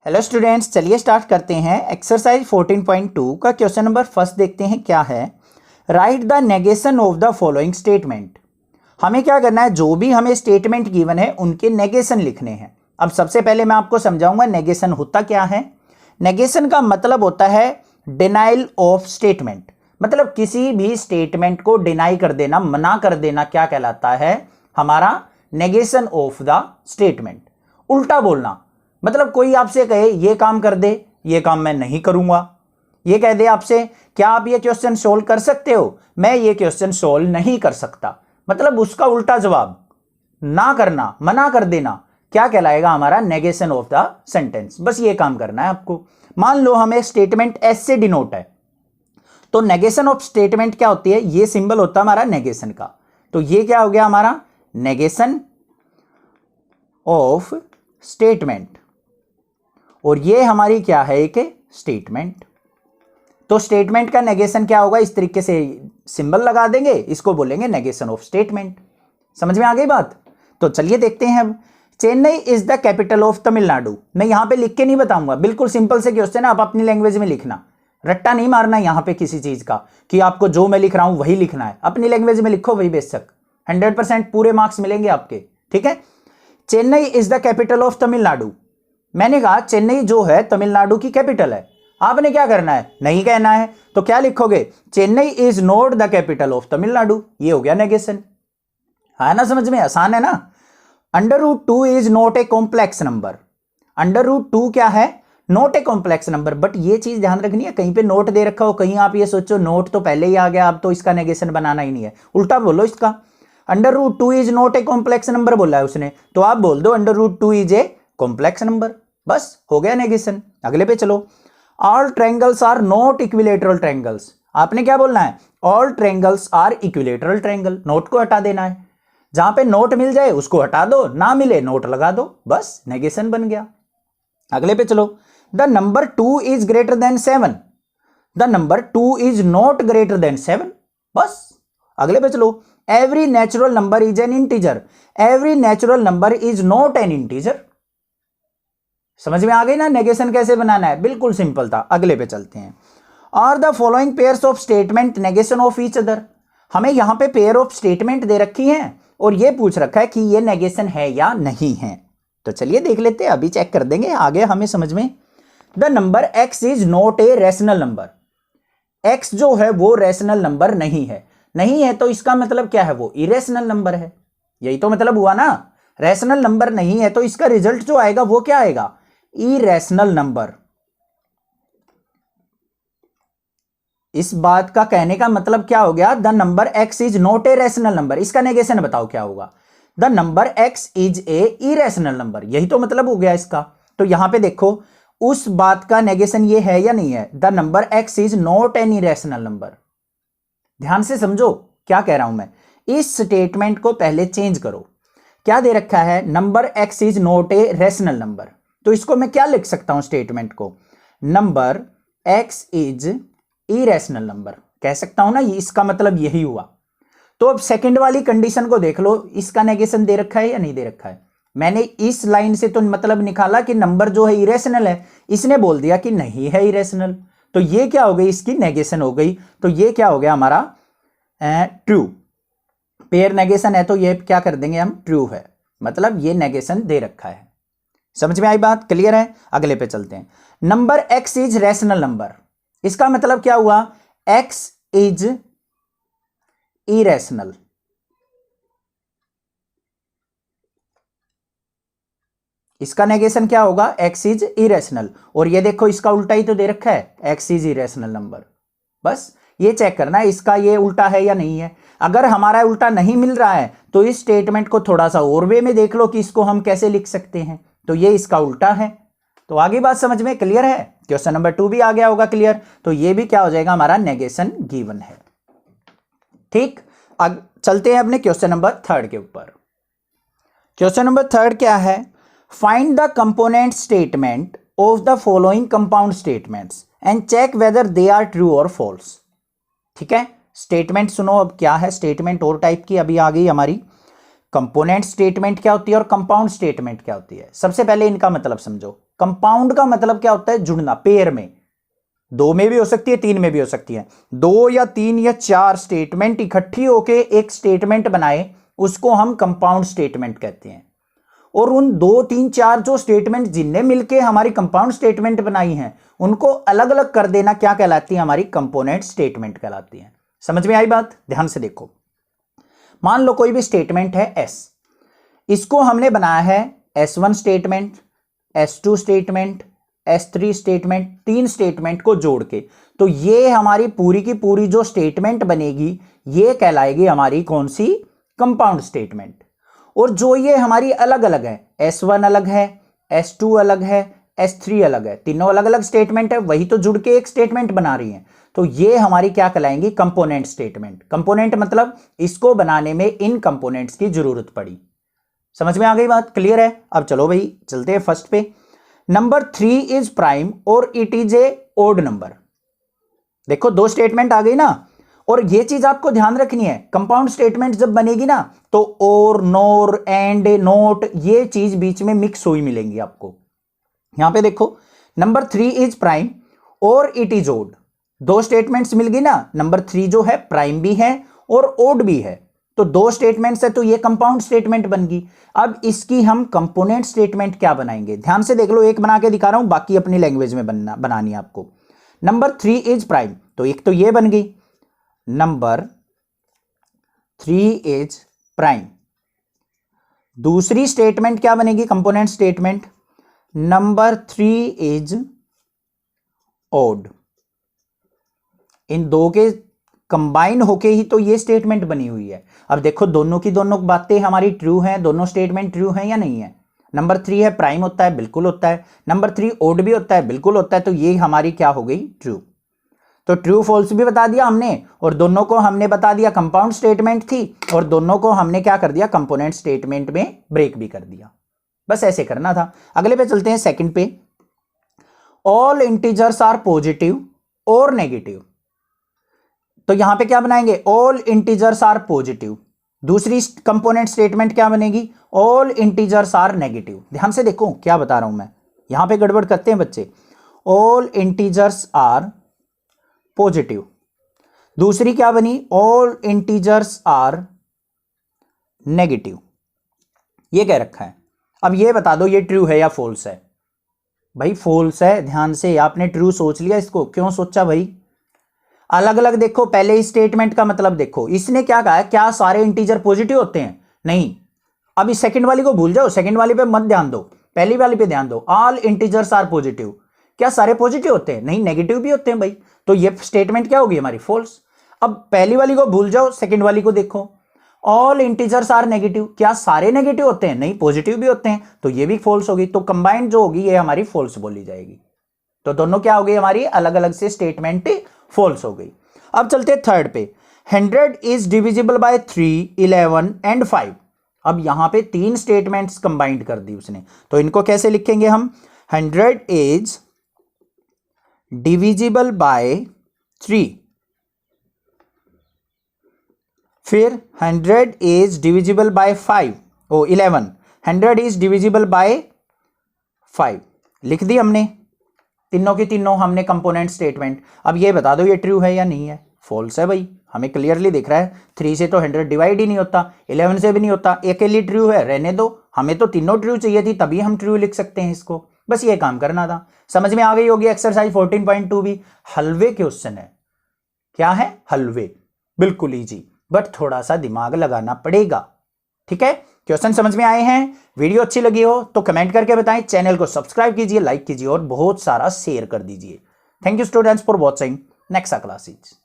Hello students, चलिए start करते हैं। एक्सरसाइज 14.2 का क्वेश्चन नंबर फर्स्ट देखते हैं क्या है। Right the negation of the following statement. हमें क्या करना है, जो भी हमें स्टेटमेंट गिवन है उनके नेगेशन लिखने हैं। अब सबसे पहले मैं आपको समझाऊंगा नेगेशन होता क्या है। नेगेशन का मतलब होता है डिनाइल ऑफ स्टेटमेंट, मतलब किसी भी स्टेटमेंट को डिनाई कर देना, मना कर देना, क्या कहलाता है हमारा नेगेशन ऑफ द स्टेटमेंट। उल्टा बोलना, मतलब कोई आपसे कहे ये काम कर दे, ये काम मैं नहीं करूंगा। ये कह दे आपसे क्या आप ये क्वेश्चन सोल्व कर सकते हो, मैं ये क्वेश्चन सोल्व नहीं कर सकता, मतलब उसका उल्टा जवाब ना करना, मना कर देना, क्या कहलाएगा हमारा नेगेशन ऑफ द सेंटेंस। बस ये काम करना है आपको। मान लो हमें स्टेटमेंट एस से डिनोट है, तो नेगेशन ऑफ स्टेटमेंट क्या होती है, ये सिंबल होता है हमारा नेगेशन का। तो ये क्या हो गया हमारा नेगेशन ऑफ स्टेटमेंट, और ये हमारी क्या है एक स्टेटमेंट। तो स्टेटमेंट का नेगेशन क्या होगा, इस तरीके से सिंबल लगा देंगे, इसको बोलेंगे नेगेशन ऑफ स्टेटमेंट। समझ में आ गई बात। तो चलिए देखते हैं अब। Chennai is the capital of Tamil Nadu. मैं यहां पे लिख के नहीं बताऊंगा, बिल्कुल सिंपल से क्वेश्चन है, आप अपनी लैंग्वेज में लिखना, रट्टा नहीं मारना यहां पे किसी चीज का कि आपको जो मैं लिख रहा हूं वही लिखना है। अपनी लैंग्वेज में लिखो, वही बेशक 100% पूरे मार्क्स मिलेंगे आपके, ठीक है। Chennai is the capital of Tamil Nadu. मैंने कहा चेन्नई जो है तमिलनाडु की कैपिटल है। आपने क्या करना है, नहीं कहना है, तो क्या लिखोगे, Chennai is not the capital of Tamil Nadu. ये हो गया नेगेशन। है ना, समझ में आसान है ना। √2 is not a complex number. √2 क्या है, not a complex number. But ये चीज ध्यान रखनी है, कहीं पे नोट दे रखा हो, कहीं आप ये सोचो नोट तो पहले ही आ गया, अब तो इसका नेगेशन बनाना ही नहीं है। उल्टा बोलो इसका, √2 is not a complex number बोला है उसने, तो आप बोल दो √2 इज ए कॉम्प्लेक्स नंबर, बस हो गया नेगेशन। अगले पे चलो। All triangles are not equilateral triangles. आपने क्या बोलना है, all triangles are equilateral triangle. Not को हटा देना है, जहां पे नोट मिल जाए उसको हटा दो, ना मिले नोट लगा दो, बस नेगेशन बन गया। अगले पे चलो। The number 2 is greater than 7। The number 2 is not greater than 7, बस। अगले पे चलो। Every natural number is an integer. Every natural number is not an integer. समझ में आ गई ना नेगेशन कैसे बनाना है, बिल्कुल सिंपल था। अगले पे चलते हैं। Are the following pairs of statement negation of each other. हमें यहां पे पेयर ऑफ स्टेटमेंट दे रखी है और ये पूछ रखा है कि ये नेगेशन है या नहीं है। तो चलिए देख लेते हैं, अभी चेक कर देंगे आगे हमें समझ में। The number x is not a rational number. x जो है वो रैशनल नंबर नहीं है। नहीं है तो इसका मतलब क्या है, वो इरेशनल नंबर है। यही तो मतलब हुआ ना, रैशनल नंबर नहीं है तो इसका रिजल्ट जो आएगा वो क्या आएगा, इरेशनल नंबर। इस बात का कहने का मतलब क्या हो गया, the number x is not a rational number. इसका नेगेशन बताओ क्या होगा, the number x is a irrational number. यही तो मतलब हो गया इसका। तो यहां पे देखो उस बात का नेगेशन ये है या नहीं है, the number x is not an irrational number. ध्यान से समझो क्या कह रहा हूं मैं। इस स्टेटमेंट को पहले चेंज करो। क्या दे रखा है, number x is not a rational number. तो इसको मैं क्या लिख सकता हूं स्टेटमेंट को, number x is irrational number कह सकता हूं ना। इसका मतलब यही हुआ। तो अब सेकंड वाली कंडीशन को देख लो, इसका नेगेशन दे रखा है या नहीं दे रखा है। मैंने इस लाइन से तो मतलब निकाला कि नंबर जो है इरेशनल है, इसने बोल दिया कि नहीं है इरेशनल, तो ये क्या हो गई, इसकी नेगेशन हो गई। तो ये क्या हो गया हमारा ट्रू। पेयर नेगेशन है तो ये क्या कर देंगे हम, ट्रू है, मतलब ये नेगेशन दे रखा है। समझ में आई बात, क्लियर है। अगले पे चलते हैं। Number x is rational number. इसका मतलब क्या हुआ, x इज इरेशनल। इसका नेगेशन क्या होगा, x इज इरेशनल। और ये देखो इसका उल्टा ही तो दे रखा है, x इज इरेशनल नंबर। बस ये चेक करना है इसका ये उल्टा है या नहीं है। अगर हमारा उल्टा नहीं मिल रहा है तो इस स्टेटमेंट को थोड़ा सा और वे में देख लो कि इसको हम कैसे लिख सकते हैं। तो ये इसका उल्टा है। तो आगे बात समझ में क्लियर है। क्वेश्चन नंबर 2 भी आ गया होगा क्लियर। तो ये भी क्या हो जाएगा हमारा नेगेशन गिवन है। ठीक, अब चलते हैं अपने क्वेश्चन नंबर 3 के ऊपर। क्वेश्चन नंबर 3 क्या है, find the component statement of the following compound statements and check whether they are true और फॉल्स। ठीक है, स्टेटमेंट सुनो अब क्या है। स्टेटमेंट और टाइप की अभी आ गई हमारी। कंपोनेंट स्टेटमेंट क्या होती है और कंपाउंड स्टेटमेंट क्या होती है। सबसे पहले इनका मतलब समझो। कंपाउंड का मतलब क्या होता है? जुड़ना, पेयर में, 2 में भी हो सकती है, 3 में भी हो सकती है। 2 या 3 या 4 स्टेटमेंट इकट्ठी होके एक स्टेटमेंट बनाए, उसको हम कंपाउंड स्टेटमेंट कहते हैं। और उन 2, 3, 4 जो स्टेटमेंट जिनने मिलके हमारी कंपाउंड स्टेटमेंट बनाई है, उनको अलग अलग कर देना क्या कहलाती है? हमारी कंपोनेंट स्टेटमेंट कहलाती है। समझ में आई बात? ध्यान से देखो, मान लो कोई भी स्टेटमेंट है S, इसको हमने बनाया है S1 statement, S2 statement, S3 statement, 3 statement को जोड़ के, तो ये हमारी पूरी की पूरी जो स्टेटमेंट बनेगी ये कहलाएगी हमारी कौन सी? Compound statement. और जो ये हमारी अलग अलग है, S1 अलग है, S2 अलग है, S3 अलग है, तीनों अलग अलग स्टेटमेंट है, वही तो जुड़ के एक स्टेटमेंट बना रही है, तो ये हमारी क्या कहलाएंगी? Component statement. कंपोनेंट मतलब इसको बनाने में इन कंपोनेंट्स की जरूरत पड़ी। समझ में आ गई बात? क्लियर है? अब चलो भाई चलते हैं फर्स्ट पे। नंबर 3 इज प्राइम और it is a odd number. देखो 2 स्टेटमेंट आ गई ना, और ये चीज आपको ध्यान रखनी है, कंपाउंड स्टेटमेंट जब बनेगी ना तो और, नोर, एंड, नोट, ये चीज बीच में मिक्स हुई मिलेंगी आपको। यहां पे देखो, नंबर 3 इज प्राइम और इट इज ओड, 2 स्टेटमेंट्स मिल गई ना। नंबर 3 जो है प्राइम भी है और ओड भी है, तो 2 स्टेटमेंट्स है, तो ये कंपाउंड स्टेटमेंट बन गई। अब इसकी हम कंपोनेंट स्टेटमेंट क्या बनाएंगे? ध्यान से देख लो, एक बना के दिखा रहा हूं, बाकी अपनी लैंग्वेज में बनानी है आपको। नंबर 3 इज प्राइम, तो एक तो ये बन गई, नंबर 3 इज प्राइम। दूसरी स्टेटमेंट क्या बनेगी? Component statement, number 3 is odd. इन 2 के कंबाइन होके ही तो ये स्टेटमेंट बनी हुई है। अब देखो दोनों की दोनों बातें हमारी ट्रू हैं, दोनों स्टेटमेंट ट्रू हैं या नहीं है? नंबर 3 है प्राइम होता है, बिल्कुल होता है। नंबर 3 ओड भी होता है, बिल्कुल होता है। तो ये हमारी क्या हो गई? ट्रू। तो ट्रू फॉल्स भी बता दिया हमने, और दोनों को हमने बता दिया कंपाउंड स्टेटमेंट थी, और दोनों को हमने क्या कर दिया? कंपोनेंट स्टेटमेंट में ब्रेक भी कर दिया। बस ऐसे करना था। अगले पे चलते हैं, सेकंड पे। ऑल इंटीजर्स आर पॉजिटिव और नेगेटिव, तो यहां पे क्या बनाएंगे? All integers are positive. दूसरी कंपोनेंट स्टेटमेंट क्या बनेगी? All integers are negative. ध्यान से देखो क्या बता रहा हूं मैं, यहां पे गड़बड़ करते हैं बच्चे। ऑल इंटीजर्स आर पॉजिटिव, दूसरी क्या बनी? All integers are negative. ये कह रखा है। अब ये बता दो ये ट्रू है या फॉल्स है? भाई फॉल्स है। ध्यान से, आपने ट्रू सोच लिया, इसको क्यों सोचा भाई? अलग अलग देखो, पहले इस स्टेटमेंट का मतलब देखो, इसने क्या कहा है? क्या सारे इंटीजर पॉजिटिव होते हैं? नहीं। अब इस सेकंड वाली को भूल जाओ, सेकंड वाली पे मत ध्यान दो, पहली वाली पे ध्यान दो। ऑल इंटीजर्स आर पॉजिटिव, क्या सारे पॉजिटिव होते हैं? नहीं, नेगेटिव भी होते हैं भाई। तो ये स्टेटमेंट क्या होगी हमारी? फॉल्स। अब पहली वाली को भूल जाओ, सेकंड वाली को देखो, ऑल इंटीजर्स आर नेगेटिव, क्या सारे नेगेटिव होते हैं? नहीं, पॉजिटिव भी होते हैं, तो ये भी फॉल्स होगी। तो कंबाइंड जो होगी ये हमारी फॉल्स बोली जाएगी। तो दोनों क्या हो गई हमारी? अलग अलग से स्टेटमेंट फॉल्स हो गई। अब चलते हैं थर्ड पे। 100 इज डिविजिबल बाय 3, 11 एंड 5। अब यहां पे 3 स्टेटमेंट्स कंबाइंड कर दी उसने, तो इनको कैसे लिखेंगे हम? 100 इज डिविजिबल बाय 3, फिर 100 is divisible by 5 or 11, 100 is divisible by 5 लिख दी हमने। तीनों की तीनों हमने कंपोनेंट स्टेटमेंट। अब ये बता दो ये ट्रू है या नहीं है? फॉल्स है भाई, हमें क्लियरली दिख रहा है। 3 से तो 100 डिवाइड ही नहीं होता, 11 से भी नहीं होता, अकेली ट्रू है, रहने दो। हमें तो तीनों ट्रू चाहिए थी, तभी हम ट्रू लिख सकते हैं इसको। बस ये काम करना था। समझ में आ गई होगी। एक्सरसाइज 14.2 भी हलवे क्वेश्चन है। क्या है? हलवे, बिल्कुल इजी, बट थोड़ा सा दिमाग लगाना पड़ेगा। ठीक है, क्वेश्चन समझ में आए हैं? वीडियो अच्छी लगी हो तो कमेंट करके बताएं, चैनल को सब्सक्राइब कीजिए, लाइक कीजिए और बहुत सारा शेयर कर दीजिए। Thank you students for watching next classes.